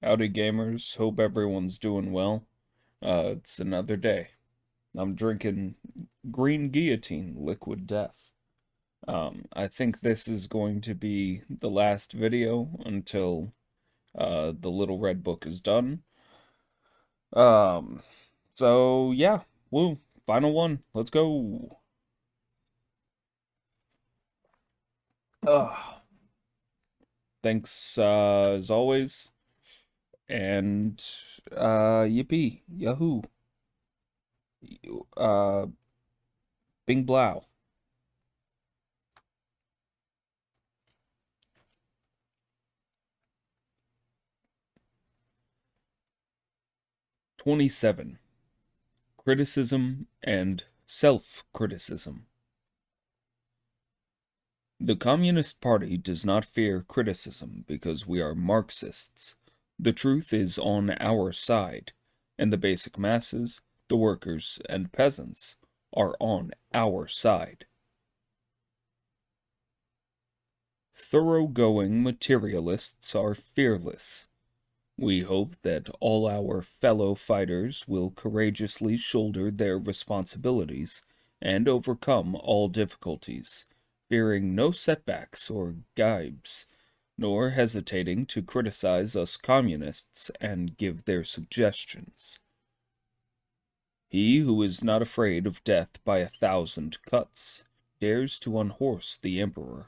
Howdy gamers, hope everyone's doing well. It's another day. I'm drinking green guillotine liquid death. I think this is going to be the last video until the little red book is done. Um, so yeah, woo, final one, let's go. Ugh. Thanks as always, and yippee, yahoo, uh, bing blow. 27. Criticism and self-criticism. The Communist Party does not fear criticism because we are Marxists. The truth is on our side, and the basic masses, the workers and peasants, are on our side. Thoroughgoing materialists are fearless. We hope that all our fellow fighters will courageously shoulder their responsibilities and overcome all difficulties, fearing no setbacks or gibes, nor hesitating to criticize us communists and give their suggestions. He who is not afraid of death by 1,000 cuts dares to unhorse the emperor.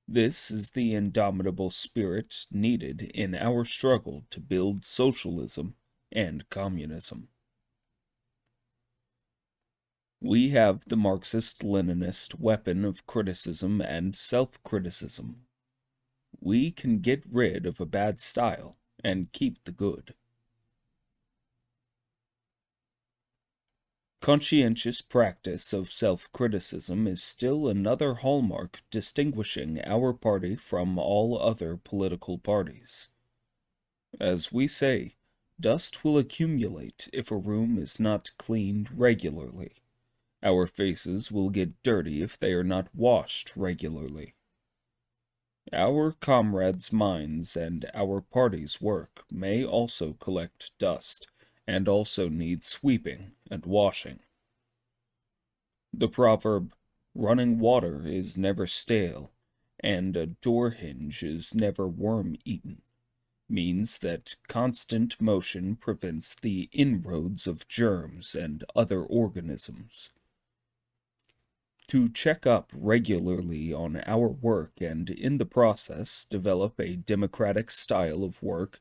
This is the indomitable spirit needed in our struggle to build socialism and communism. We have the Marxist-Leninist weapon of criticism and self-criticism. We can get rid of a bad style and keep the good. Conscientious practice of self-criticism is still another hallmark distinguishing our party from all other political parties. As we say, dust will accumulate if a room is not cleaned regularly. Our faces will get dirty if they are not washed regularly. Our comrades' minds and our party's work may also collect dust, and also need sweeping and washing. The proverb, running water is never stale, and a door hinge is never worm-eaten, means that constant motion prevents the inroads of germs and other organisms. To check up regularly on our work and in the process develop a democratic style of work,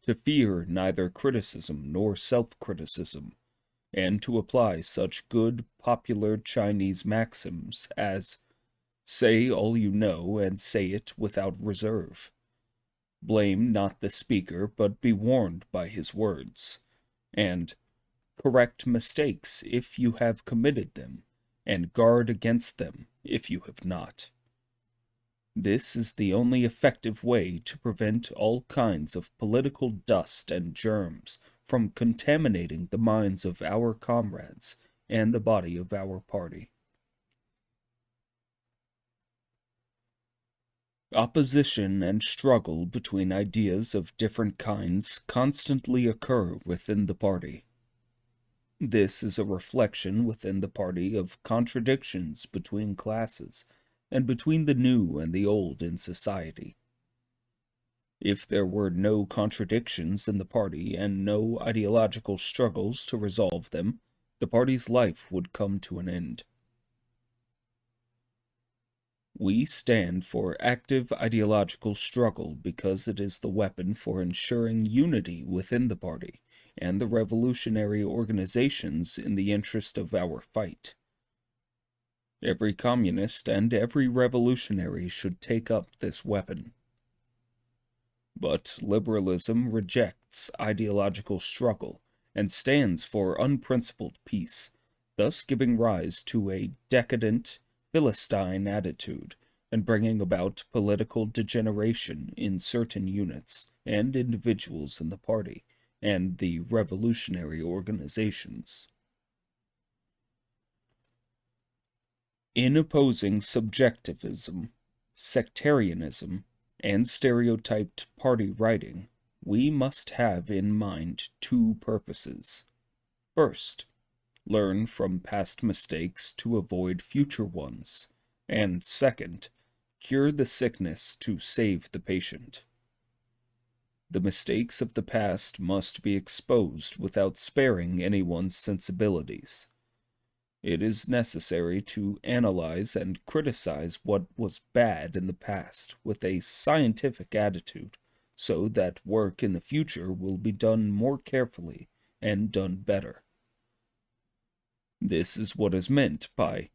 to fear neither criticism nor self-criticism, and to apply such good popular Chinese maxims as say all you know and say it without reserve. Blame not the speaker, but be warned by his words, and correct mistakes if you have committed them, and guard against them if you have not. This is the only effective way to prevent all kinds of political dust and germs from contaminating the minds of our comrades and the body of our party. Opposition and struggle between ideas of different kinds constantly occur within the party. This is a reflection within the party of contradictions between classes and between the new and the old in society. If there were no contradictions in the party and no ideological struggles to resolve them, the party's life would come to an end. We stand for active ideological struggle because it is the weapon for ensuring unity within the party and the revolutionary organizations in the interest of our fight. Every communist and every revolutionary should take up this weapon. But liberalism rejects ideological struggle and stands for unprincipled peace, thus giving rise to a decadent, Philistine attitude and bringing about political degeneration in certain units and individuals in the party and the revolutionary organizations. In opposing subjectivism, sectarianism, and stereotyped party writing, we must have in mind two purposes. First, learn from past mistakes to avoid future ones, and second, cure the sickness to save the patient. The mistakes of the past must be exposed without sparing anyone's sensibilities. It is necessary to analyze and criticize what was bad in the past with a scientific attitude, so that work in the future will be done more carefully and done better. This is what is meant by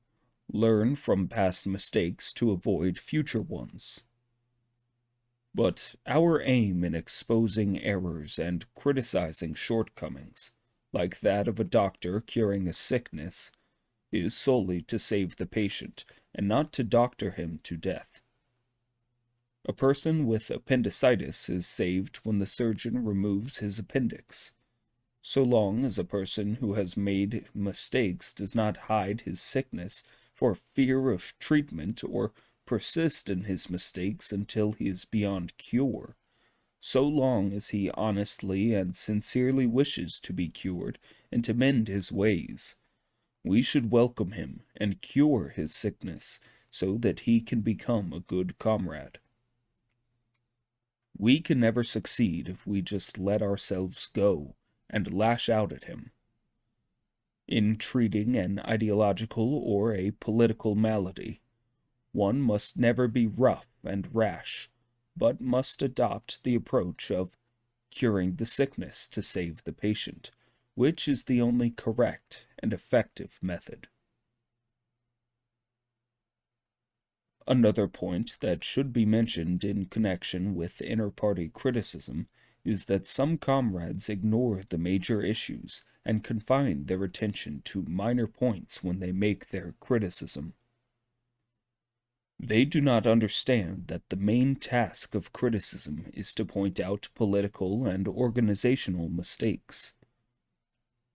learn from past mistakes to avoid future ones. But our aim in exposing errors and criticizing shortcomings, like that of a doctor curing a sickness, is solely to save the patient and not to doctor him to death. A person with appendicitis is saved when the surgeon removes his appendix. So long as a person who has made mistakes does not hide his sickness for fear of treatment or persist in his mistakes until he is beyond cure, so long as he honestly and sincerely wishes to be cured and to mend his ways, we should welcome him and cure his sickness so that he can become a good comrade. We can never succeed if we just let ourselves go and lash out at him. In treating an ideological or a political malady, one must never be rough and rash, but must adopt the approach of curing the sickness to save the patient, which is the only correct and effective method. Another point that should be mentioned in connection with inter-party criticism is that some comrades ignore the major issues and confine their attention to minor points when they make their criticism. They do not understand that the main task of criticism is to point out political and organizational mistakes.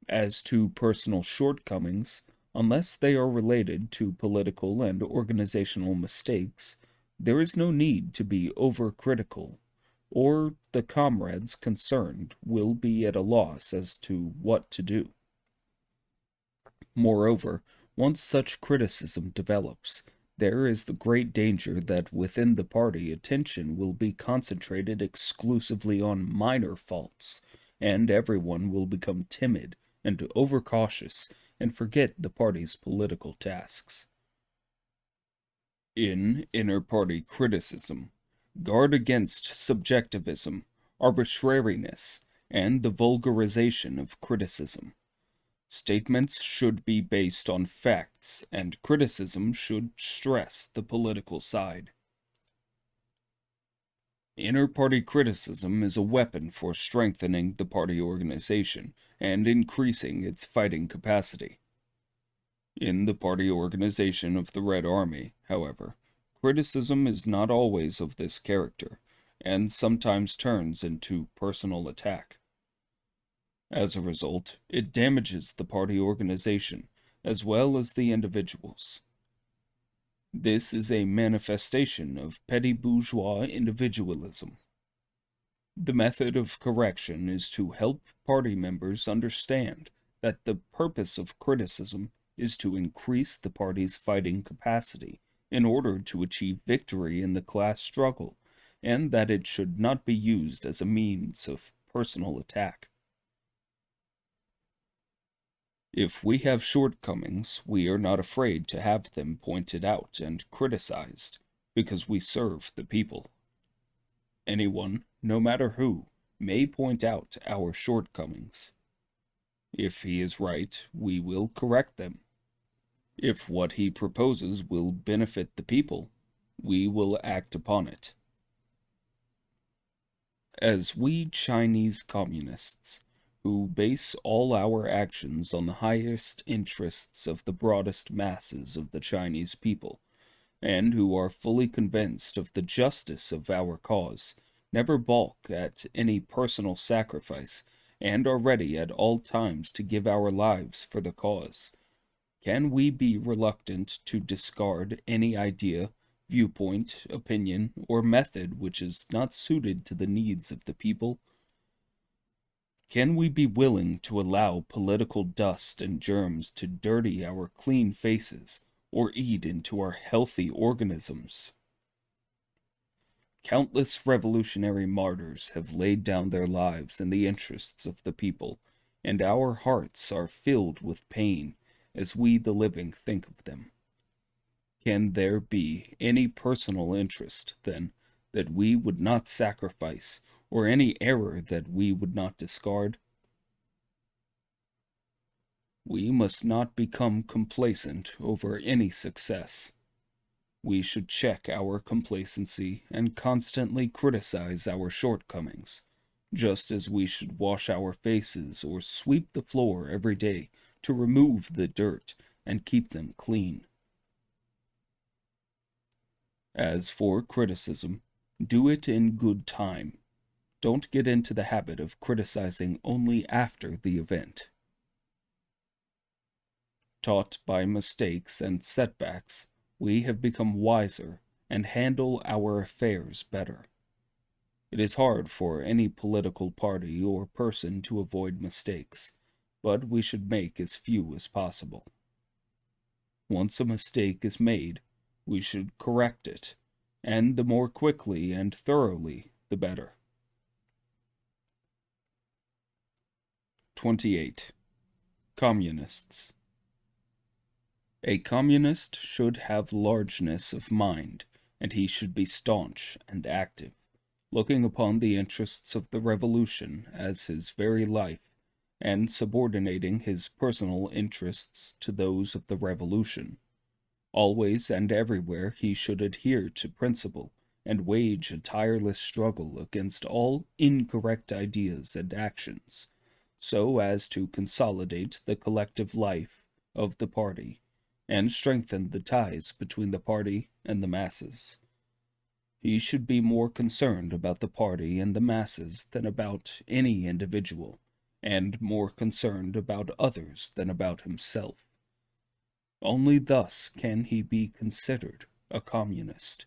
As to personal shortcomings, unless they are related to political and organizational mistakes, there is no need to be overcritical, or the comrades concerned will be at a loss as to what to do. Moreover, once such criticism develops, there is the great danger that within the party attention will be concentrated exclusively on minor faults, and everyone will become timid and overcautious and forget the party's political tasks. In inter-party criticism, guard against subjectivism, arbitrariness, and the vulgarization of criticism. Statements should be based on facts, and criticism should stress the political side. Inter-party criticism is a weapon for strengthening the party organization and increasing its fighting capacity. In the party organization of the Red Army, however, criticism is not always of this character, and sometimes turns into personal attack. As a result, it damages the party organization as well as the individuals. This is a manifestation of petty bourgeois individualism. The method of correction is to help party members understand that the purpose of criticism is to increase the party's fighting capacity in order to achieve victory in the class struggle, and that it should not be used as a means of personal attack. If we have shortcomings, we are not afraid to have them pointed out and criticized, because we serve the people. Anyone, no matter who, may point out our shortcomings. If he is right, we will correct them. If what he proposes will benefit the people, we will act upon it. As we Chinese communists, who base all our actions on the highest interests of the broadest masses of the Chinese people, and who are fully convinced of the justice of our cause, never balk at any personal sacrifice, and are ready at all times to give our lives for the cause, can we be reluctant to discard any idea, viewpoint, opinion, or method which is not suited to the needs of the people, Can we be willing to allow political dust and germs to dirty our clean faces or eat into our healthy organisms? Countless revolutionary martyrs have laid down their lives in the interests of the people, and our hearts are filled with pain as we the living think of them. Can there be any personal interest, then, that we would not sacrifice, or any error that we would not discard? We must not become complacent over any success. We should check our complacency and constantly criticize our shortcomings, just as we should wash our faces or sweep the floor every day to remove the dirt and keep them clean. As for criticism, do it in good time. Don't get into the habit of criticizing only after the event. Taught by mistakes and setbacks, we have become wiser and handle our affairs better. It is hard for any political party or person to avoid mistakes, but we should make as few as possible. Once a mistake is made, we should correct it, and the more quickly and thoroughly, the better. 28. Communists. A communist should have largeness of mind, and he should be staunch and active, looking upon the interests of the revolution as his very life, and subordinating his personal interests to those of the revolution. Always and everywhere he should adhere to principle, and wage a tireless struggle against all incorrect ideas and actions, so as to consolidate the collective life of the party, and strengthen the ties between the party and the masses. He should be more concerned about the party and the masses than about any individual, and more concerned about others than about himself. Only thus can he be considered a communist.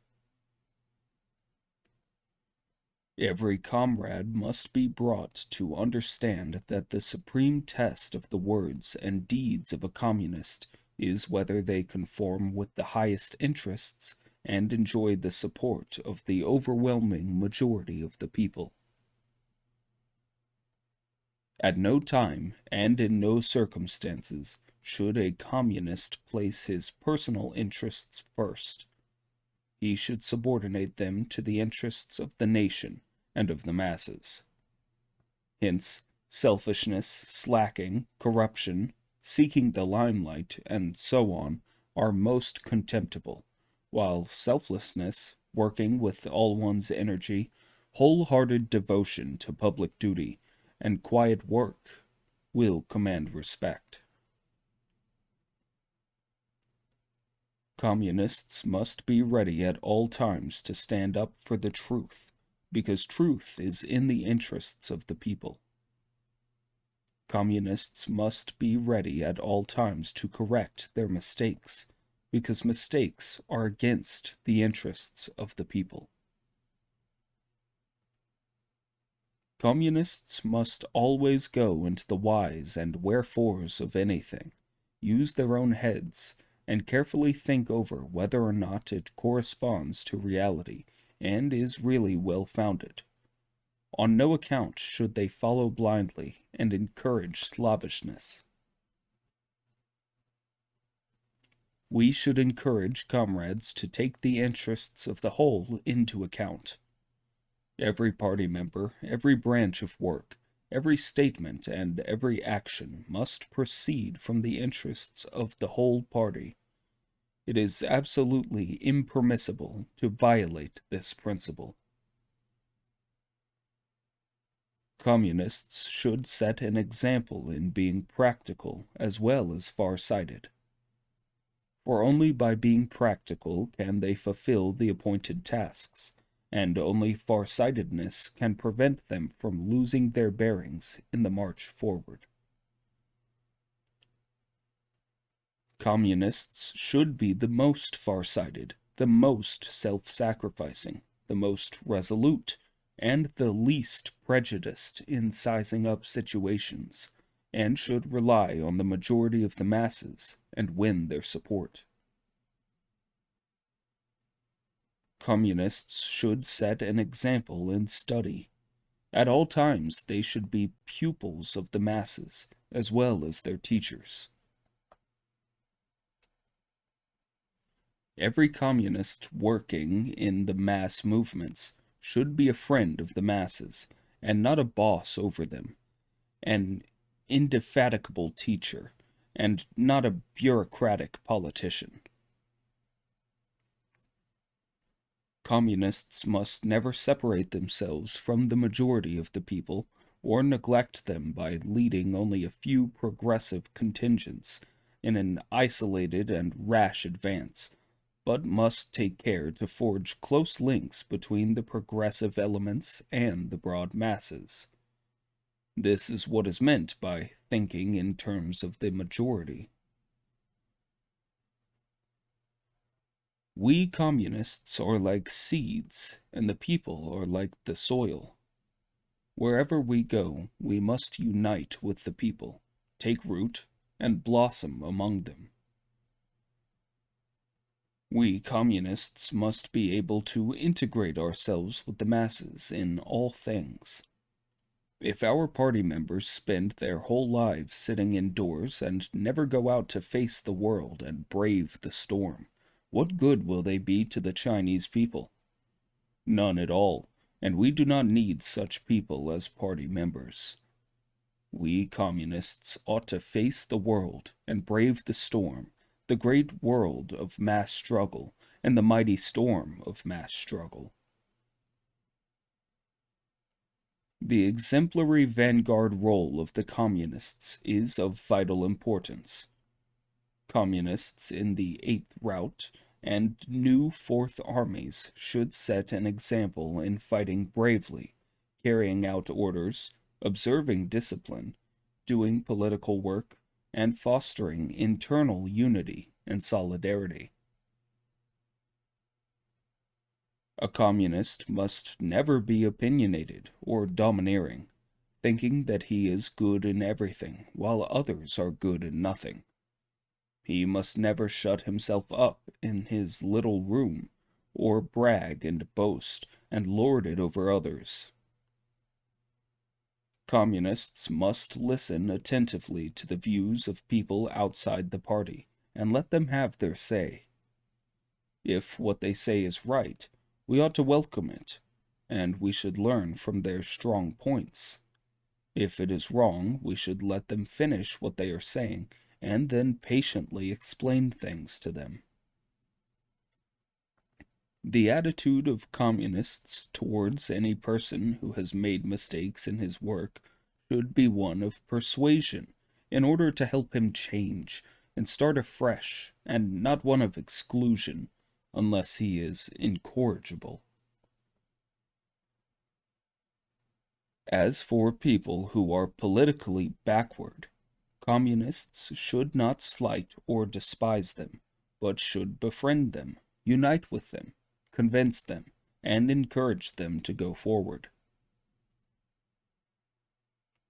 Every comrade must be brought to understand that the supreme test of the words and deeds of a communist is whether they conform with the highest interests and enjoy the support of the overwhelming majority of the people. At no time and in no circumstances should a communist place his personal interests first. He should subordinate them to the interests of the nation and of the masses. Hence, selfishness, slacking, corruption, seeking the limelight, and so on, are most contemptible, while selflessness, working with all one's energy, wholehearted devotion to public duty, and quiet work, will command respect. Communists must be ready at all times to stand up for the truth, because truth is in the interests of the people. Communists must be ready at all times to correct their mistakes, because mistakes are against the interests of the people. Communists must always go into the whys and wherefores of anything, use their own heads, and carefully think over whether or not it corresponds to reality and is really well-founded. On no account should they follow blindly and encourage slavishness. We should encourage comrades to take the interests of the whole into account. Every party member, every branch of work, every statement, and every action must proceed from the interests of the whole party. It is absolutely impermissible to violate this principle. Communists should set an example in being practical as well as far-sighted. For only by being practical can they fulfill the appointed tasks, and only far-sightedness can prevent them from losing their bearings in the march forward. Communists should be the most far-sighted, the most self-sacrificing, the most resolute, and the least prejudiced in sizing up situations, and should rely on the majority of the masses and win their support. Communists should set an example in study. At all times, they should be pupils of the masses as well as their teachers. Every communist working in the mass movements should be a friend of the masses and not a boss over them, an indefatigable teacher, and not a bureaucratic politician. Communists must never separate themselves from the majority of the people or neglect them by leading only a few progressive contingents in an isolated and rash advance, but must take care to forge close links between the progressive elements and the broad masses. This is what is meant by thinking in terms of the majority. We communists are like seeds, and the people are like the soil. Wherever we go, we must unite with the people, take root, and blossom among them. We communists must be able to integrate ourselves with the masses in all things. If our party members spend their whole lives sitting indoors and never go out to face the world and brave the storm, what good will they be to the Chinese people? None at all, and we do not need such people as party members. We communists ought to face the world and brave the storm, the great world of mass struggle and the mighty storm of mass struggle. The exemplary vanguard role of the communists is of vital importance. Communists in the Eighth Route and new Fourth Armies should set an example in fighting bravely, carrying out orders, observing discipline, doing political work, and fostering internal unity and solidarity. A communist must never be opinionated or domineering, thinking that he is good in everything while others are good in nothing. He must never shut himself up in his little room, or brag and boast and lord it over others. Communists must listen attentively to the views of people outside the party, and let them have their say. If what they say is right, we ought to welcome it, and we should learn from their strong points. If it is wrong, we should let them finish what they are saying, and then patiently explain things to them. The attitude of communists towards any person who has made mistakes in his work should be one of persuasion, in order to help him change and start afresh, and not one of exclusion, unless he is incorrigible. As for people who are politically backward, communists should not slight or despise them, but should befriend them, unite with them, convince them, and encourage them to go forward.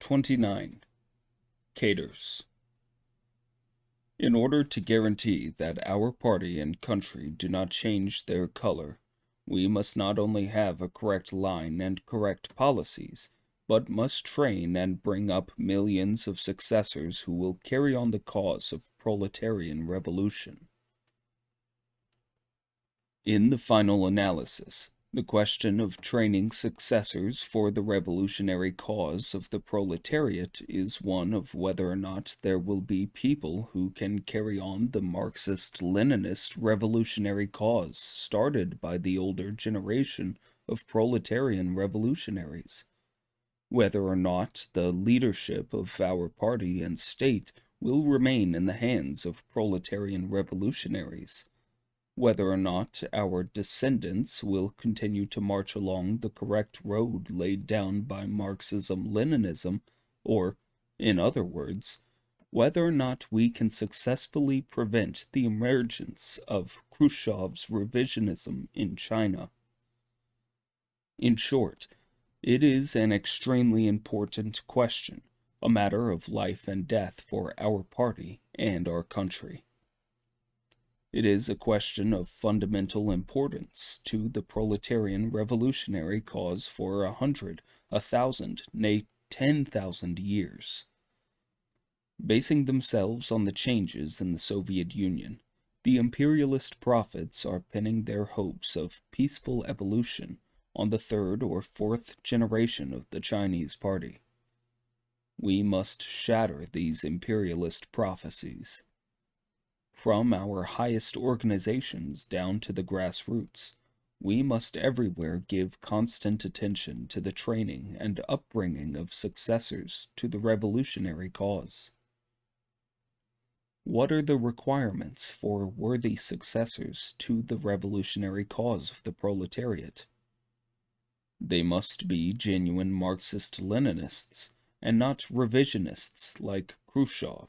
29. Caters. In order to guarantee that our party and country do not change their color, we must not only have a correct line and correct policies, but must train and bring up millions of successors who will carry on the cause of proletarian revolution. In the final analysis, the question of training successors for the revolutionary cause of the proletariat is one of whether or not there will be people who can carry on the Marxist-Leninist revolutionary cause started by the older generation of proletarian revolutionaries. Whether or not the leadership of our party and state will remain in the hands of proletarian revolutionaries. Whether or not our descendants will continue to march along the correct road laid down by Marxism-Leninism, or, in other words, whether or not we can successfully prevent the emergence of Khrushchev's revisionism in China. In short, It is an extremely important question, a matter of life and death for our party and our country. It is a question of fundamental importance to the proletarian revolutionary cause for 100, 1,000, nay, 10,000 years. Basing themselves on the changes in the Soviet Union, the imperialist prophets are pinning their hopes of peaceful evolution on the third or fourth generation of the Chinese party. We must shatter these imperialist prophecies. From our highest organizations down to the grassroots, we must everywhere give constant attention to the training and upbringing of successors to the revolutionary cause. What are the requirements for worthy successors to the revolutionary cause of the proletariat? They must be genuine Marxist-Leninists, and not revisionists like Khrushchev,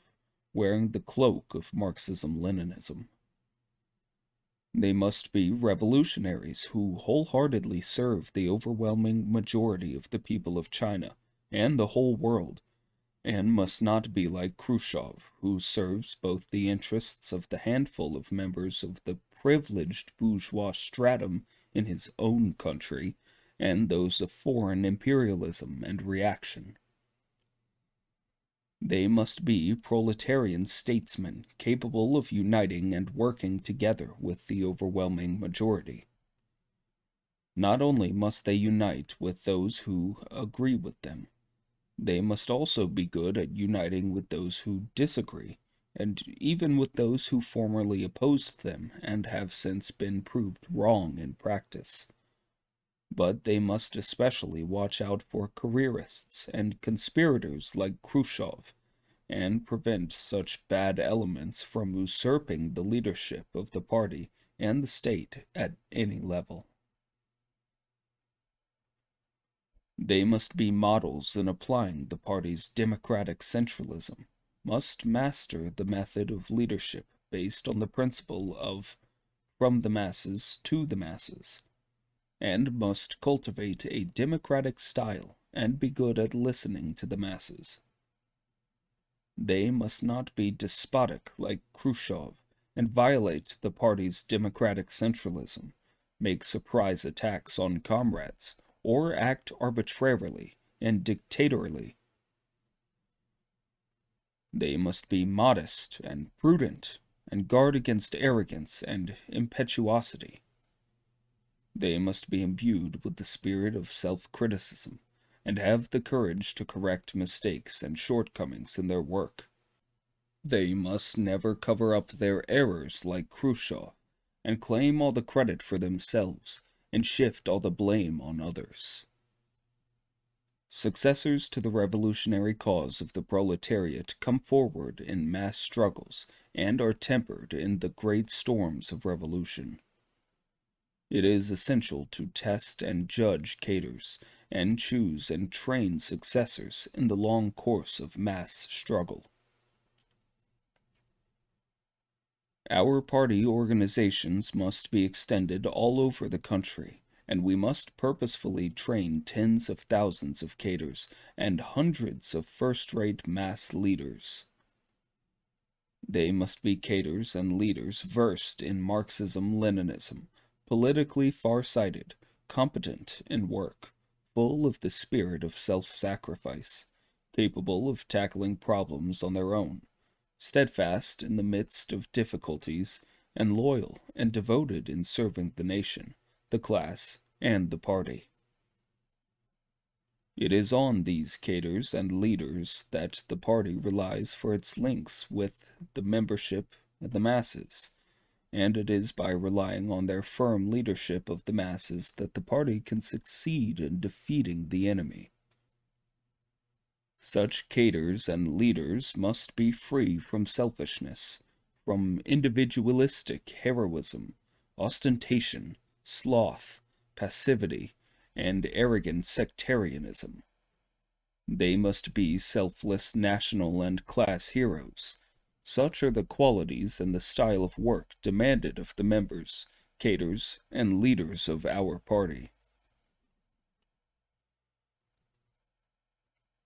wearing the cloak of Marxism-Leninism. They must be revolutionaries who wholeheartedly serve the overwhelming majority of the people of China and the whole world, and must not be like Khrushchev, who serves both the interests of the handful of members of the privileged bourgeois stratum in his own country and those of foreign imperialism and reaction. They must be proletarian statesmen capable of uniting and working together with the overwhelming majority. Not only must they unite with those who agree with them, they must also be good at uniting with those who disagree, and even with those who formerly opposed them and have since been proved wrong in practice. But they must especially watch out for careerists and conspirators like Khrushchev, and prevent such bad elements from usurping the leadership of the party and the state at any level. They must be models in applying the party's democratic centralism, must master the method of leadership based on the principle of from the masses to the masses, and must cultivate a democratic style and be good at listening to the masses. They must not be despotic like Khrushchev and violate the party's democratic centralism, make surprise attacks on comrades, or act arbitrarily and dictatorially. They must be modest and prudent and guard against arrogance and impetuosity. They must be imbued with the spirit of self-criticism and have the courage to correct mistakes and shortcomings in their work. They must never cover up their errors like Khrushchev and claim all the credit for themselves and shift all the blame on others. Successors to the revolutionary cause of the proletariat come forward in mass struggles and are tempered in the great storms of revolution. It is essential to test and judge cadres, and choose and train successors in the long course of mass struggle. Our party organizations must be extended all over the country, and we must purposefully train tens of thousands of cadres and hundreds of first-rate mass leaders. They must be cadres and leaders versed in Marxism-Leninism, politically far-sighted, competent in work, full of the spirit of self-sacrifice, capable of tackling problems on their own, steadfast in the midst of difficulties, and loyal and devoted in serving the nation, the class, and the party. It is on these cadres and leaders that the party relies for its links with the membership and the masses, and it is by relying on their firm leadership of the masses that the party can succeed in defeating the enemy. Such cadres and leaders must be free from selfishness, from individualistic heroism, ostentation, sloth, passivity, and arrogant sectarianism. They must be selfless national and class heroes. Such are the qualities and the style of work demanded of the members, cadres, and leaders of our party.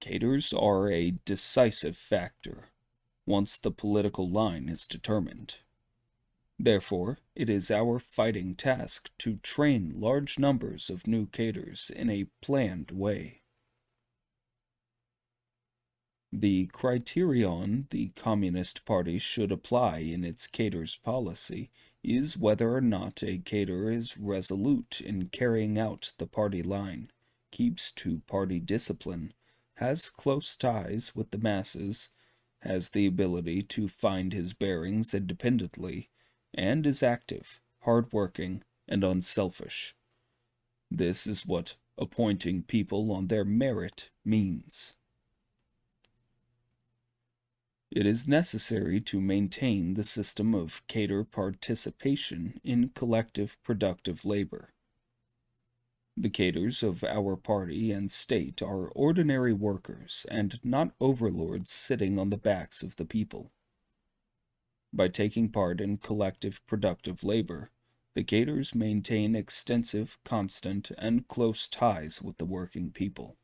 Caters are a decisive factor once the political line is determined. Therefore, it is our fighting task to train large numbers of new cadres in a planned way. The criterion the Communist Party should apply in its cadres policy is whether or not a cadre is resolute in carrying out the party line, keeps to party discipline, has close ties with the masses, has the ability to find his bearings independently, and is active, hard-working, and unselfish. This is what appointing people on their merit means. It is necessary to maintain the system of cadre participation in collective productive labor. The cadres of our party and state are ordinary workers and not overlords sitting on the backs of the people. By taking part in collective productive labor, the cadres maintain extensive, constant, and close ties with the working people.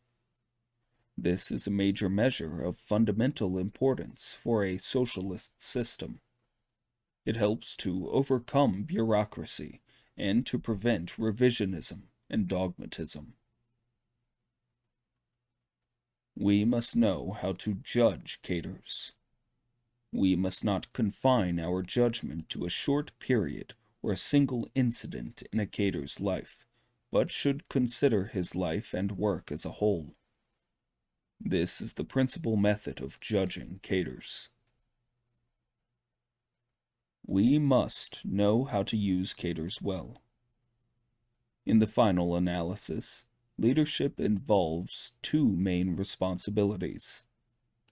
This is a major measure of fundamental importance for a socialist system. It helps to overcome bureaucracy and to prevent revisionism and dogmatism. We must know how to judge cadres. We must not confine our judgment to a short period or a single incident in a cadre's life, but should consider his life and work as a whole. This is the principal method of judging cadres. We must know how to use cadres well. In the final analysis, leadership involves two main responsibilities: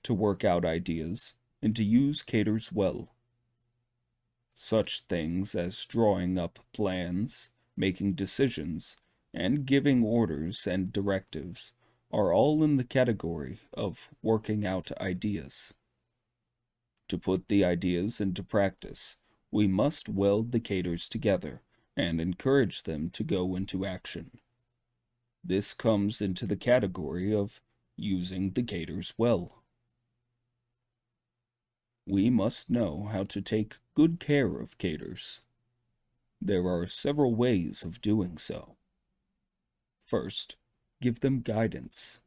to work out ideas and to use cadres well. Such things as drawing up plans, making decisions, and giving orders and directives are all in the category of working out ideas. To put the ideas into practice, we must weld the cadres together and encourage them to go into action. This comes into the category of using the cadres well. We must know how to take good care of cadres. There are several ways of doing so. First, give them guidance.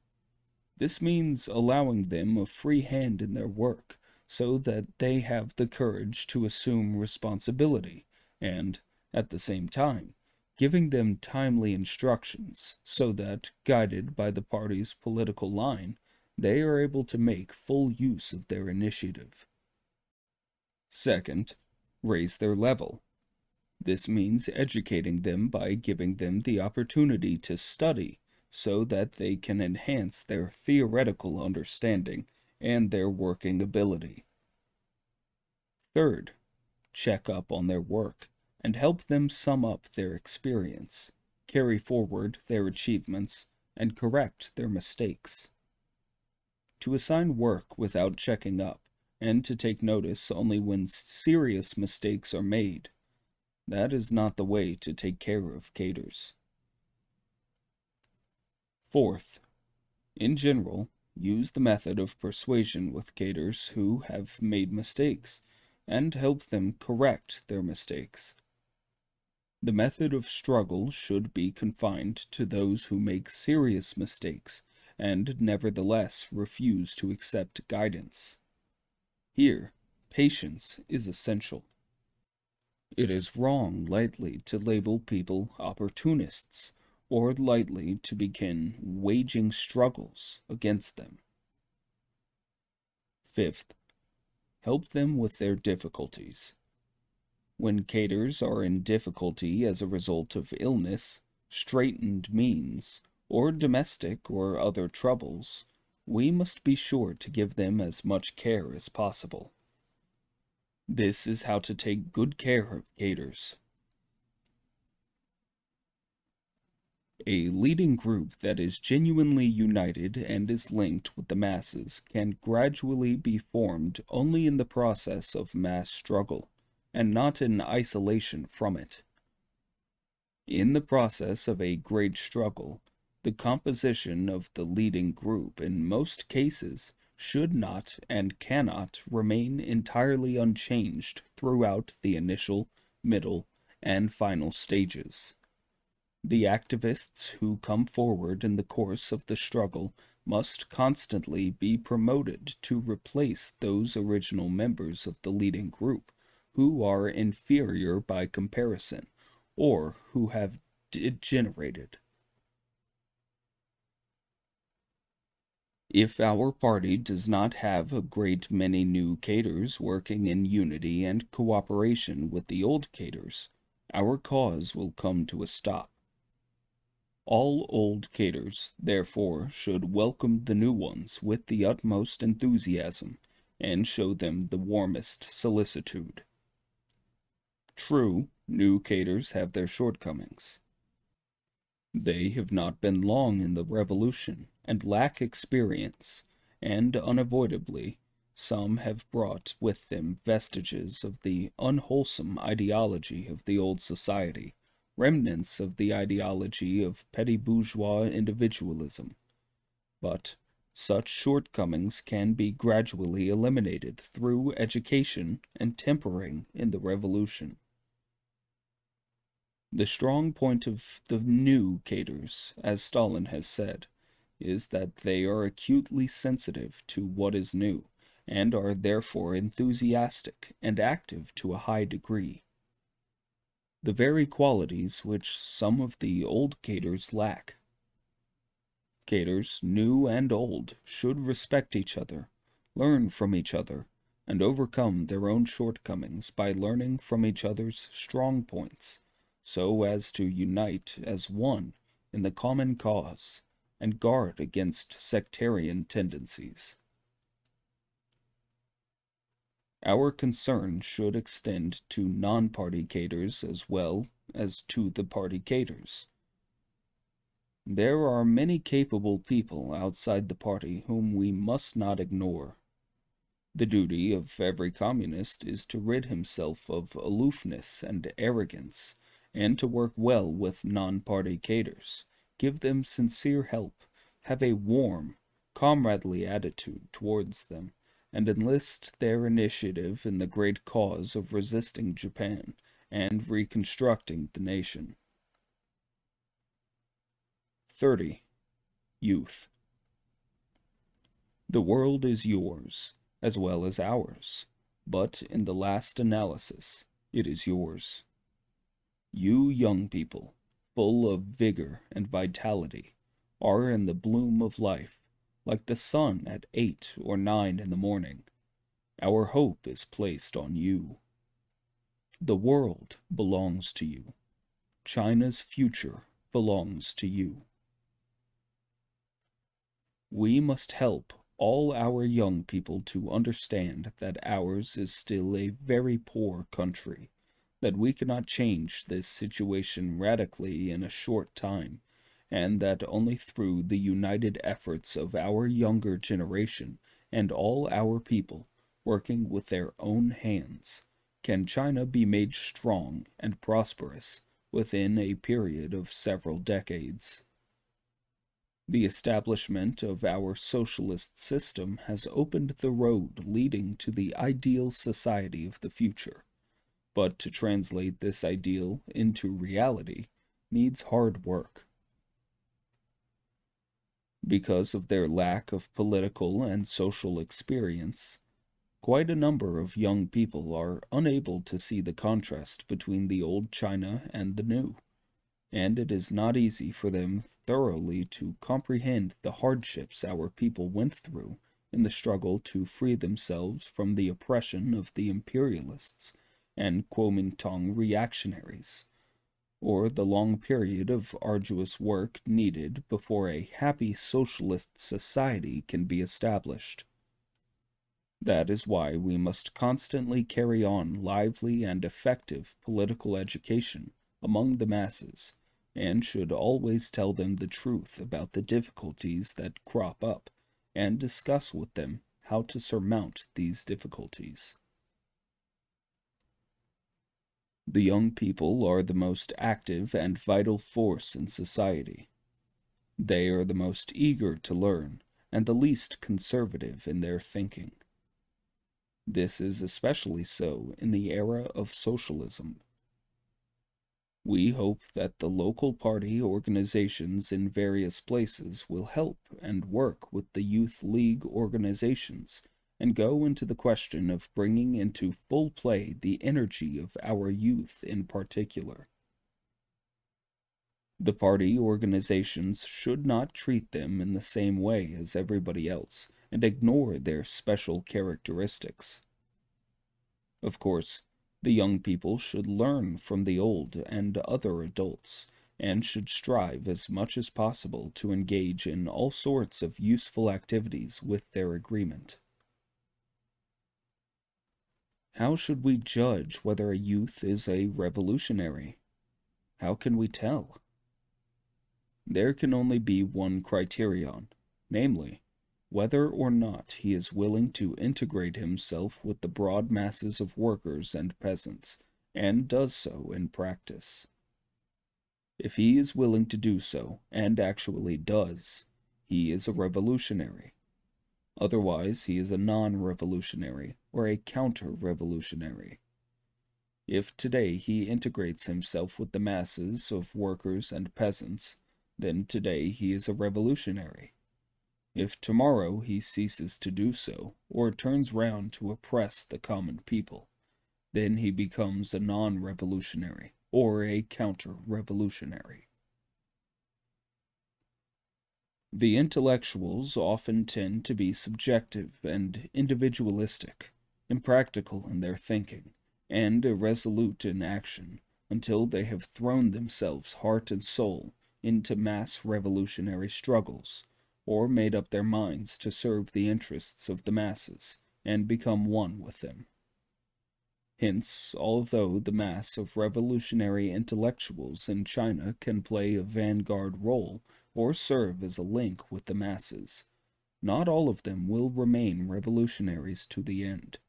This means allowing them a free hand in their work so that they have the courage to assume responsibility and, at the same time, giving them timely instructions so that, guided by the party's political line, they are able to make full use of their initiative. Second, raise their level. This means educating them by giving them the opportunity to study so that they can enhance their theoretical understanding and their working ability. Third, check up on their work and help them sum up their experience, carry forward their achievements, and correct their mistakes. To assign work without checking up and to take notice only when serious mistakes are made, that is not the way to take care of cadres. Fourth, in general, use the method of persuasion with cadres who have made mistakes, and help them correct their mistakes. The method of struggle should be confined to those who make serious mistakes, and nevertheless refuse to accept guidance. Here, patience is essential. It is wrong lightly to label people opportunists, or lightly to begin waging struggles against them. Fifth, help them with their difficulties. When cadres are in difficulty as a result of illness, straitened means, or domestic or other troubles, we must be sure to give them as much care as possible. This is how to take good care of cadres. A leading group that is genuinely united and is linked with the masses can gradually be formed only in the process of mass struggle, and not in isolation from it. In the process of a great struggle, The composition of the leading group in most cases should not and cannot remain entirely unchanged throughout the initial, middle, and final stages. The activists who come forward in the course of the struggle must constantly be promoted to replace those original members of the leading group who are inferior by comparison or who have degenerated. If our party does not have a great many new cadres working in unity and cooperation with the old cadres, our cause will come to a stop. All old cadres, therefore, should welcome the new ones with the utmost enthusiasm, and show them the warmest solicitude. True, new cadres have their shortcomings. They have not been long in the revolution, and lack experience, and unavoidably, some have brought with them vestiges of the unwholesome ideology of the old society, remnants of the ideology of petty bourgeois individualism. But such shortcomings can be gradually eliminated through education and tempering in the revolution. The strong point of the new cadres, as Stalin has said, is that they are acutely sensitive to what is new, and are therefore enthusiastic and active to a high degree. The very qualities which some of the old cadres lack. Cadres, new and old, should respect each other, learn from each other, and overcome their own shortcomings by learning from each other's strong points, so as to unite as one in the common cause, and guard against sectarian tendencies. Our concern should extend to non-party cadres as well as to the party cadres. There are many capable people outside the party whom we must not ignore. The duty of every communist is to rid himself of aloofness and arrogance, and to work well with non-party cadres, give them sincere help, have a warm, comradely attitude towards them, and enlist their initiative in the great cause of resisting Japan and reconstructing the nation. 30. Youth. The world is yours, as well as ours, but in the last analysis, it is yours. You young people, full of vigor and vitality, are in the bloom of life, like the sun at 8 or 9 in the morning. Our hope is placed on you. The world belongs to you. China's future belongs to you. We must help all our young people to understand that ours is still a very poor country, that we cannot change this situation radically in a short time, and that only through the united efforts of our younger generation and all our people, working with their own hands, can China be made strong and prosperous within a period of several decades. The establishment of our socialist system has opened the road leading to the ideal society of the future, but to translate this ideal into reality needs hard work. Because of their lack of political and social experience, quite a number of young people are unable to see the contrast between the old China and the new, and it is not easy for them thoroughly to comprehend the hardships our people went through in the struggle to free themselves from the oppression of the imperialists and Kuomintang reactionaries, or the long period of arduous work needed before a happy socialist society can be established. That is why we must constantly carry on lively and effective political education among the masses, and should always tell them the truth about the difficulties that crop up, and discuss with them how to surmount these difficulties. The young people are the most active and vital force in society. They are the most eager to learn and the least conservative in their thinking. This is especially so in the era of socialism. We hope that the local party organizations in various places will help and work with the youth league organizations and go into the question of bringing into full play the energy of our youth in particular. The party organizations should not treat them in the same way as everybody else and ignore their special characteristics. Of course, the young people should learn from the old and other adults, and should strive as much as possible to engage in all sorts of useful activities with their agreement. How should we judge whether a youth is a revolutionary? How can we tell? There can only be one criterion, namely, whether or not he is willing to integrate himself with the broad masses of workers and peasants, and does so in practice. If he is willing to do so, and actually does, he is a revolutionary. Otherwise, he is a non-revolutionary or a counter-revolutionary. If today he integrates himself with the masses of workers and peasants, then today he is a revolutionary. If tomorrow he ceases to do so, or turns round to oppress the common people, then he becomes a non-revolutionary, or a counter-revolutionary. The intellectuals often tend to be subjective and individualistic, impractical in their thinking, and irresolute in action, until they have thrown themselves heart and soul into mass revolutionary struggles, or made up their minds to serve the interests of the masses, and become one with them. Hence, although the mass of revolutionary intellectuals in China can play a vanguard role or serve as a link with the masses, not all of them will remain revolutionaries to the end.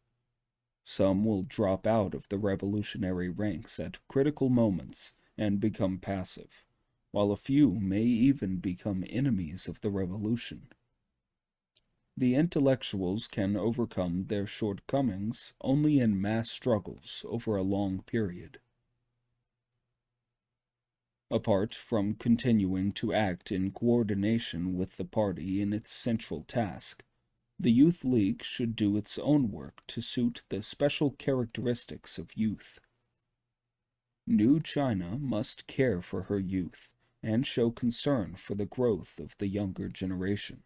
Some will drop out of the revolutionary ranks at critical moments and become passive, while a few may even become enemies of the revolution. The intellectuals can overcome their shortcomings only in mass struggles over a long period. Apart from continuing to act in coordination with the party in its central task, the Youth League should do its own work to suit the special characteristics of youth. New China must care for her youth and show concern for the growth of the younger generation.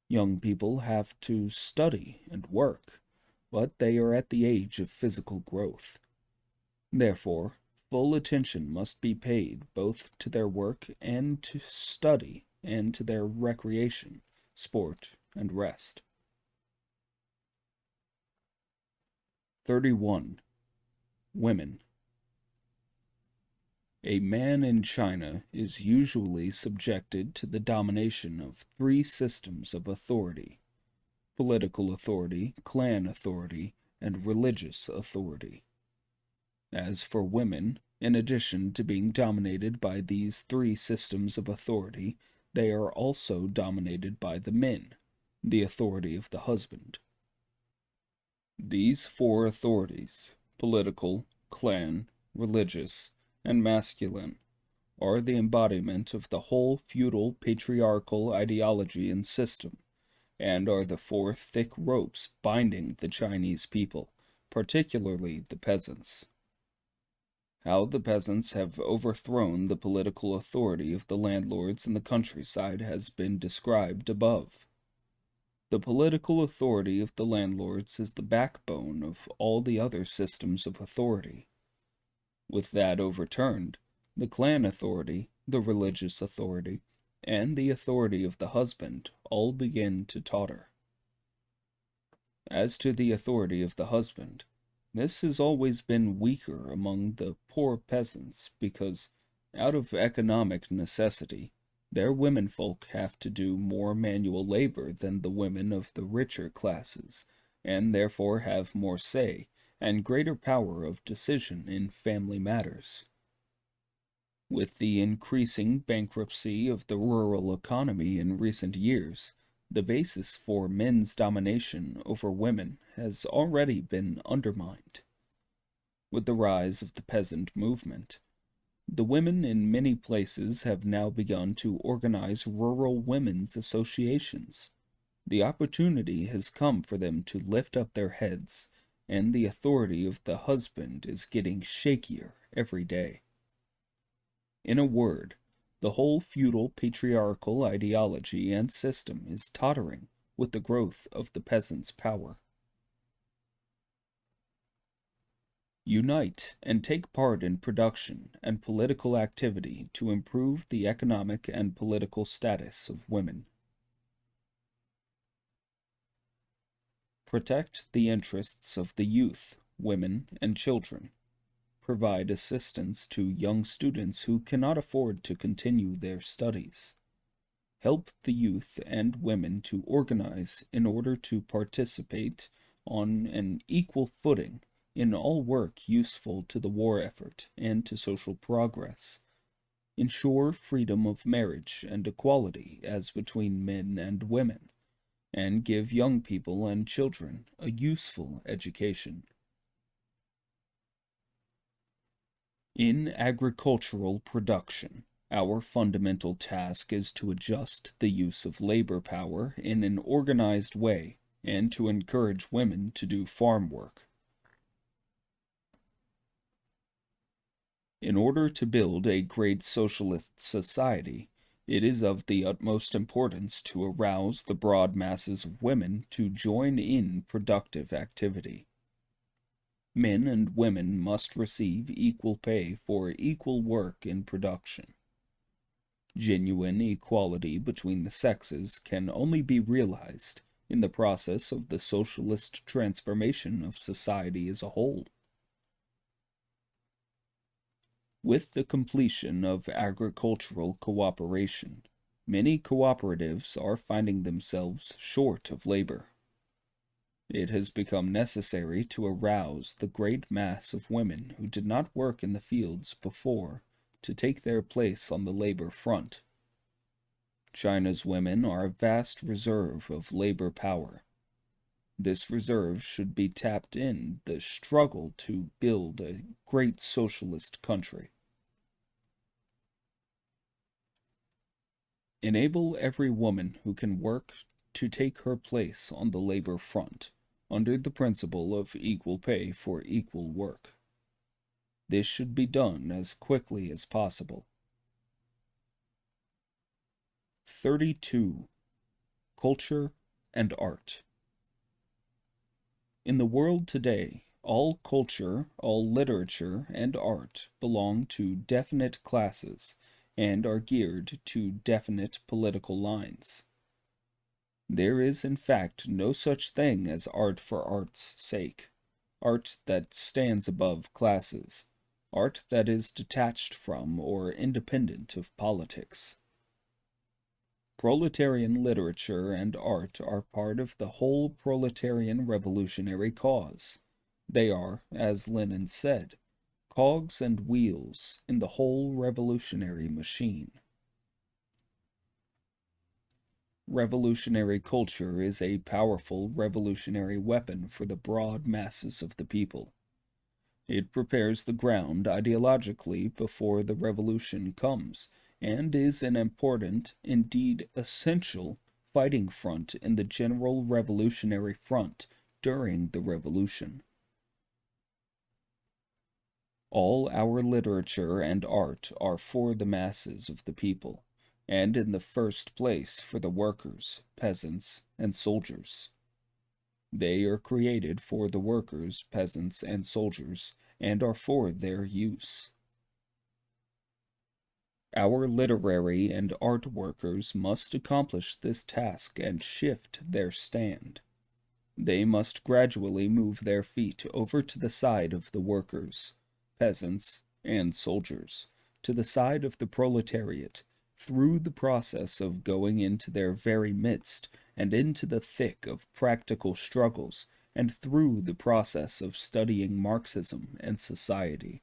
Young people have to study and work, but they are at the age of physical growth. Therefore, full attention must be paid both to their work and to study and to their recreation, sport, and rest. 31. Women. A man in China is usually subjected to the domination of three systems of authority: political authority, clan authority, and religious authority. As for women, in addition to being dominated by these three systems of authority, they are also dominated by the men, the authority of the husband. These four authorities, political, clan, religious, and masculine, are the embodiment of the whole feudal patriarchal ideology and system, and are the four thick ropes binding the Chinese people, particularly the peasants. How the peasants have overthrown the political authority of the landlords in the countryside has been described above. The political authority of the landlords is the backbone of all the other systems of authority. With that overturned, the clan authority, the religious authority, and the authority of the husband all begin to totter. As to the authority of the husband, this has always been weaker among the poor peasants because, out of economic necessity, their womenfolk have to do more manual labor than the women of the richer classes, and therefore have more say and greater power of decision in family matters. With the increasing bankruptcy of the rural economy in recent years, the basis for men's domination over women has already been undermined. With the rise of the peasant movement, the women in many places have now begun to organize rural women's associations. The opportunity has come for them to lift up their heads, and the authority of the husband is getting shakier every day. In a word, the whole feudal patriarchal ideology and system is tottering with the growth of the peasant's power. Unite and take part in production and political activity to improve the economic and political status of women. Protect the interests of the youth, women, and children. Provide assistance to young students who cannot afford to continue their studies. Help the youth and women to organize in order to participate on an equal footing in all work useful to the war effort and to social progress. Ensure freedom of marriage and equality as between men and women, and give young people and children a useful education. In agricultural production, our fundamental task is to adjust the use of labor power in an organized way and to encourage women to do farm work. In order to build a great socialist society, it is of the utmost importance to arouse the broad masses of women to join in productive activity. Men and women must receive equal pay for equal work in production. Genuine equality between the sexes can only be realized in the process of the socialist transformation of society as a whole. With the completion of agricultural cooperation, many cooperatives are finding themselves short of labor. It has become necessary to arouse the great mass of women who did not work in the fields before to take their place on the labor front. China's women are a vast reserve of labor power. This reserve should be tapped in the struggle to build a great socialist country. Enable every woman who can work to take her place on the labor front, under the principle of equal pay for equal work. This should be done as quickly as possible. 32. Culture and Art. In the world today, all culture, all literature, and art belong to definite classes and are geared to definite political lines. There is, in fact, no such thing as art for art's sake, art that stands above classes, art that is detached from or independent of politics. Proletarian literature and art are part of the whole proletarian revolutionary cause. They are, as Lenin said, cogs and wheels in the whole revolutionary machine. Revolutionary culture is a powerful revolutionary weapon for the broad masses of the people. It prepares the ground ideologically before the revolution comes, and is an important, indeed essential, fighting front in the general revolutionary front during the revolution. All our literature and art are for the masses of the people, and in the first place for the workers, peasants, and soldiers. They are created for the workers, peasants, and soldiers, and are for their use. Our literary and art workers must accomplish this task and shift their stand. They must gradually move their feet over to the side of the workers, peasants, and soldiers, to the side of the proletariat, through the process of going into their very midst and into the thick of practical struggles, and through the process of studying Marxism and society.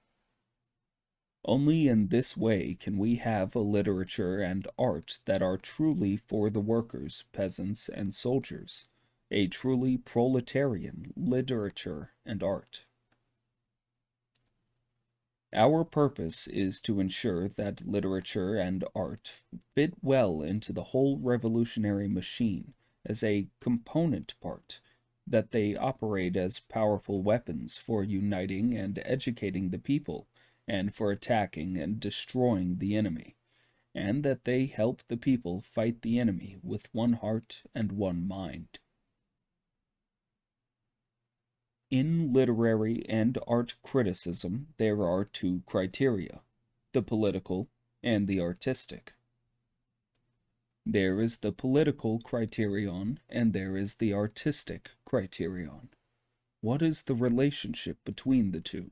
Only in this way can we have a literature and art that are truly for the workers, peasants, and soldiers, a truly proletarian literature and art. Our purpose is to ensure that literature and art fit well into the whole revolutionary machine as a component part, that they operate as powerful weapons for uniting and educating the people, and for attacking and destroying the enemy, and that they help the people fight the enemy with one heart and one mind. In literary and art criticism, there are two criteria, the political and the artistic. There is the political criterion and there is the artistic criterion. What is the relationship between the two?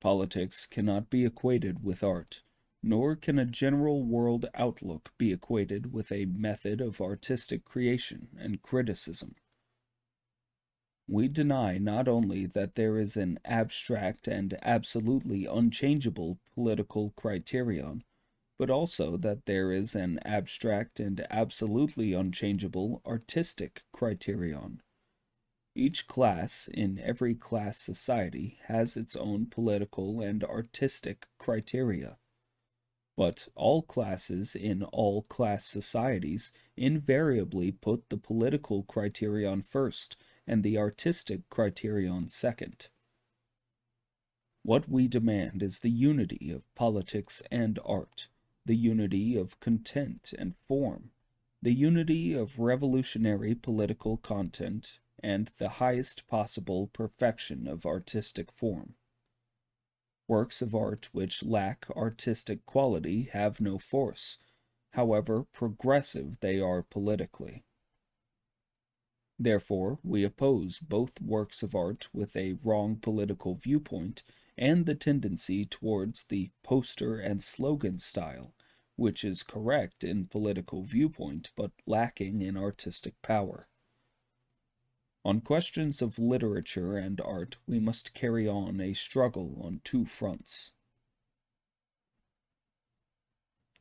Politics cannot be equated with art, nor can a general world outlook be equated with a method of artistic creation and criticism. We deny not only that there is an abstract and absolutely unchangeable political criterion, but also that there is an abstract and absolutely unchangeable artistic criterion. Each class in every class society has its own political and artistic criteria. But all classes in all class societies invariably put the political criterion first and the artistic criterion second. What we demand is the unity of politics and art, the unity of content and form, the unity of revolutionary political content, and the highest possible perfection of artistic form. Works of art which lack artistic quality have no force, however progressive they are politically. Therefore, we oppose both works of art with a wrong political viewpoint and the tendency towards the poster and slogan style, which is correct in political viewpoint but lacking in artistic power. On questions of literature and art, we must carry on a struggle on two fronts.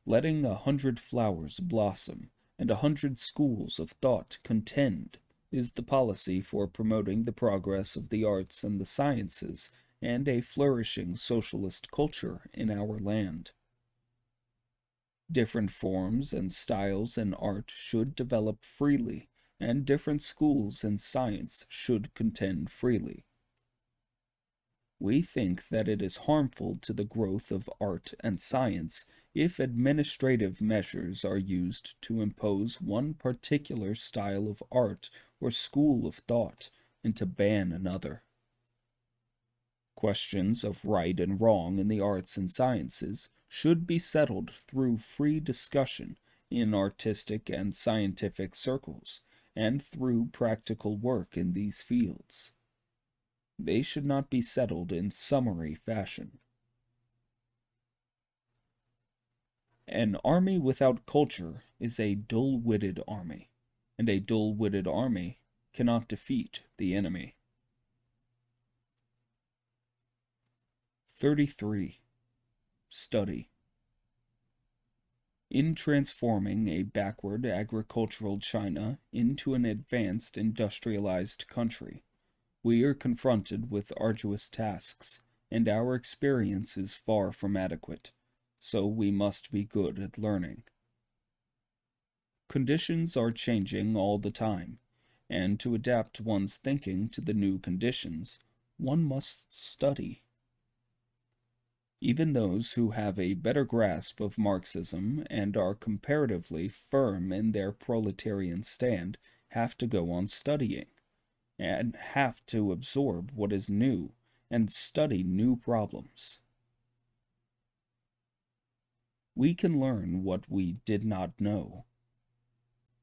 Letting 100 flowers blossom and 100 schools of thought contend is the policy for promoting the progress of the arts and the sciences and a flourishing socialist culture in our land. Different forms and styles in art should develop freely, and different schools in science should contend freely. We think that it is harmful to the growth of art and science if administrative measures are used to impose one particular style of art or school of thought and to ban another. Questions of right and wrong in the arts and sciences should be settled through free discussion in artistic and scientific circles, and through practical work in these fields. They should not be settled in summary fashion. An army without culture is a dull-witted army, and a dull-witted army cannot defeat the enemy. 33. Study. In transforming a backward agricultural China into an advanced industrialized country, we are confronted with arduous tasks, and our experience is far from adequate, so we must be good at learning. Conditions are changing all the time, and to adapt one's thinking to the new conditions, one must study. Even those who have a better grasp of Marxism and are comparatively firm in their proletarian stand have to go on studying, and have to absorb what is new and study new problems. We can learn what we did not know.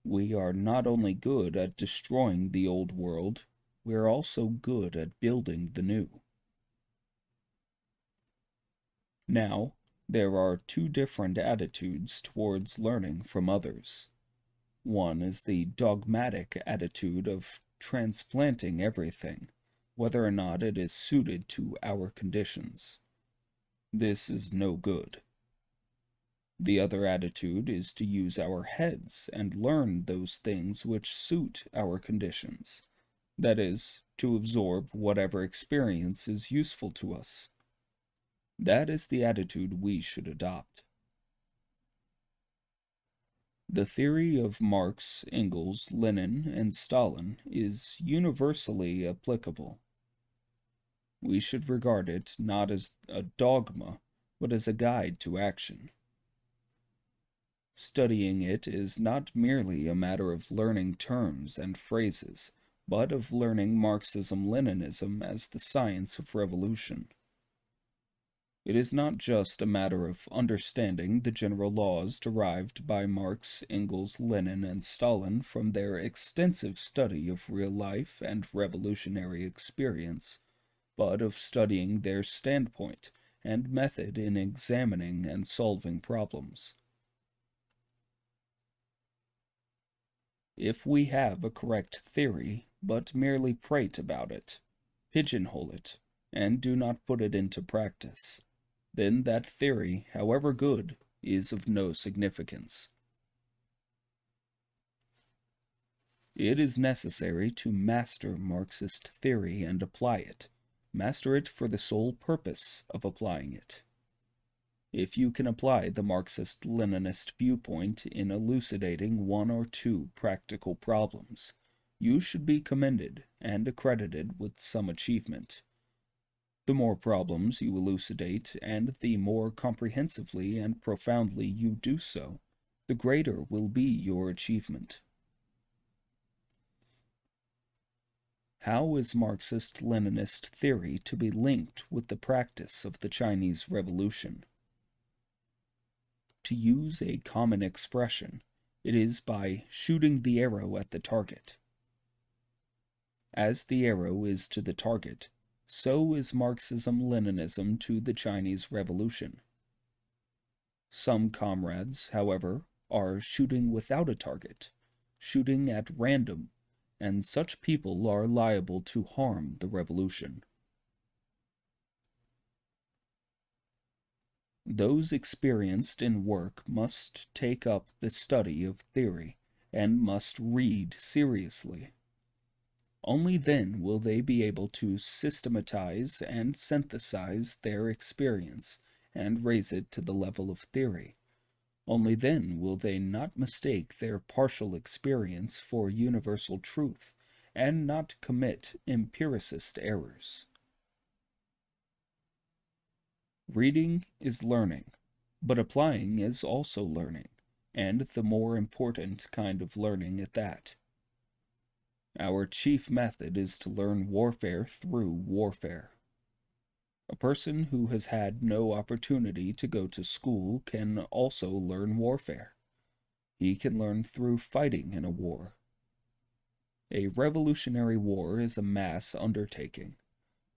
We are not only good at destroying the old world, we are also good at building the new. Now, there are two different attitudes towards learning from others. One is the dogmatic attitude of transplanting everything, whether or not it is suited to our conditions. This is no good. The other attitude is to use our heads and learn those things which suit our conditions. That is, to absorb whatever experience is useful to us. That is the attitude we should adopt. The theory of Marx, Engels, Lenin, and Stalin is universally applicable. We should regard it not as a dogma, but as a guide to action. Studying it is not merely a matter of learning terms and phrases, but of learning Marxism-Leninism as the science of revolution. It is not just a matter of understanding the general laws derived by Marx, Engels, Lenin, and Stalin from their extensive study of real life and revolutionary experience, but of studying their standpoint and method in examining and solving problems. If we have a correct theory, but merely prate about it, pigeonhole it, and do not put it into practice, then that theory, however good, is of no significance. It is necessary to master Marxist theory and apply it, master it for the sole purpose of applying it. If you can apply the Marxist-Leninist viewpoint in elucidating one or two practical problems, you should be commended and accredited with some achievement. The more problems you elucidate, and the more comprehensively and profoundly you do so, the greater will be your achievement. How is Marxist-Leninist theory to be linked with the practice of the Chinese Revolution? To use a common expression, it is by shooting the arrow at the target. As the arrow is to the target, so is Marxism-Leninism to the Chinese Revolution. Some comrades, however, are shooting without a target, shooting at random, and such people are liable to harm the revolution. Those experienced in work must take up the study of theory, and must read seriously. Only then will they be able to systematize and synthesize their experience, and raise it to the level of theory. Only then will they not mistake their partial experience for universal truth, and not commit empiricist errors. Reading is learning, but applying is also learning, and the more important kind of learning at that. Our chief method is to learn warfare through warfare. A person who has had no opportunity to go to school can also learn warfare. He can learn through fighting in a war. A revolutionary war is a mass undertaking.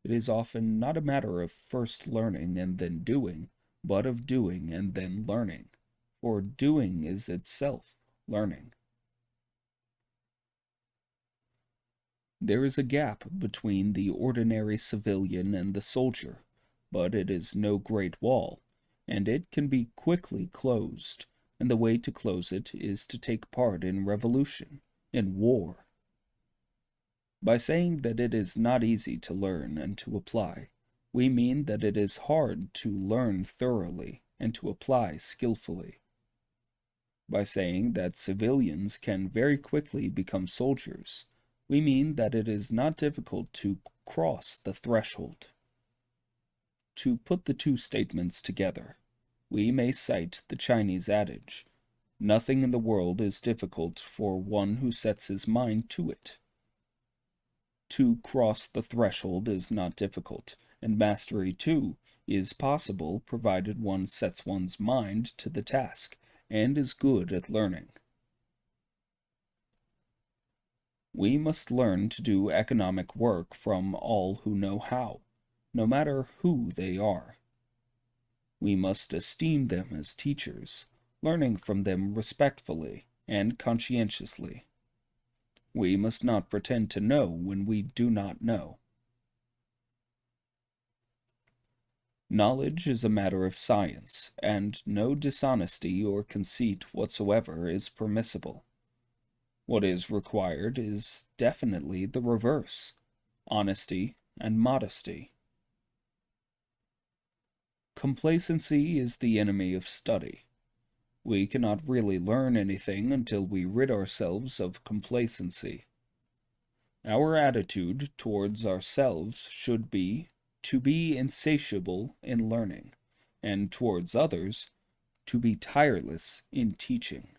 It is often not a matter of first learning and then doing, but of doing and then learning, for doing is itself learning. There is a gap between the ordinary civilian and the soldier, but it is no great wall, and it can be quickly closed, and the way to close it is to take part in revolution, in war. By saying that it is not easy to learn and to apply, we mean that it is hard to learn thoroughly and to apply skillfully. By saying that civilians can very quickly become soldiers, we mean that it is not difficult to cross the threshold. To put the two statements together, we may cite the Chinese adage, "Nothing in the world is difficult for one who sets his mind to it." To cross the threshold is not difficult, and mastery, too, is possible provided one sets one's mind to the task and is good at learning. We must learn to do economic work from all who know how, no matter who they are. We must esteem them as teachers, learning from them respectfully and conscientiously. We must not pretend to know when we do not know. Knowledge is a matter of science, and no dishonesty or conceit whatsoever is permissible. What is required is definitely the reverse: honesty and modesty. Complacency is the enemy of study. We cannot really learn anything until we rid ourselves of complacency. Our attitude towards ourselves should be to be insatiable in learning, and towards others, to be tireless in teaching.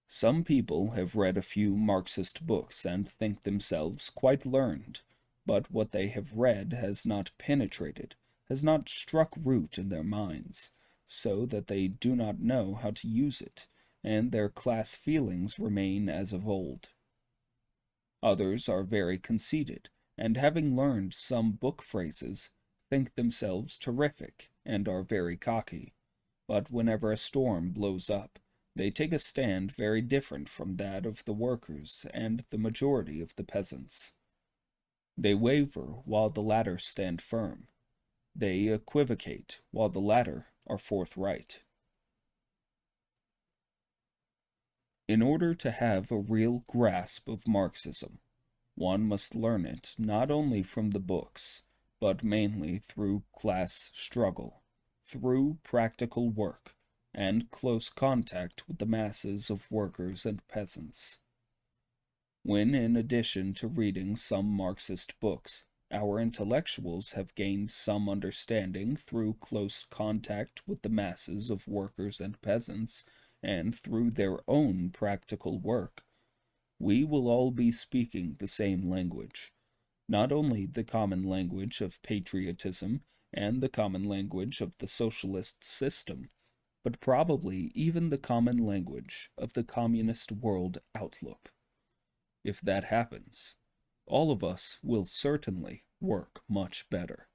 Some people have read a few Marxist books and think themselves quite learned, but what they have read has not penetrated, has not struck root in their minds, so that they do not know how to use it, and their class feelings remain as of old. Others are very conceited, and having learned some book phrases, think themselves terrific, and are very cocky. But whenever a storm blows up, they take a stand very different from that of the workers and the majority of the peasants. They waver while the latter stand firm. They equivocate while the latter are forthright. In order to have a real grasp of Marxism, one must learn it not only from the books, but mainly through class struggle, through practical work, and close contact with the masses of workers and peasants. When, in addition to reading some Marxist books, our intellectuals have gained some understanding through close contact with the masses of workers and peasants, and through their own practical work, we will all be speaking the same language, not only the common language of patriotism and the common language of the socialist system, but probably even the common language of the communist world outlook. If that happens, all of us will certainly work much better.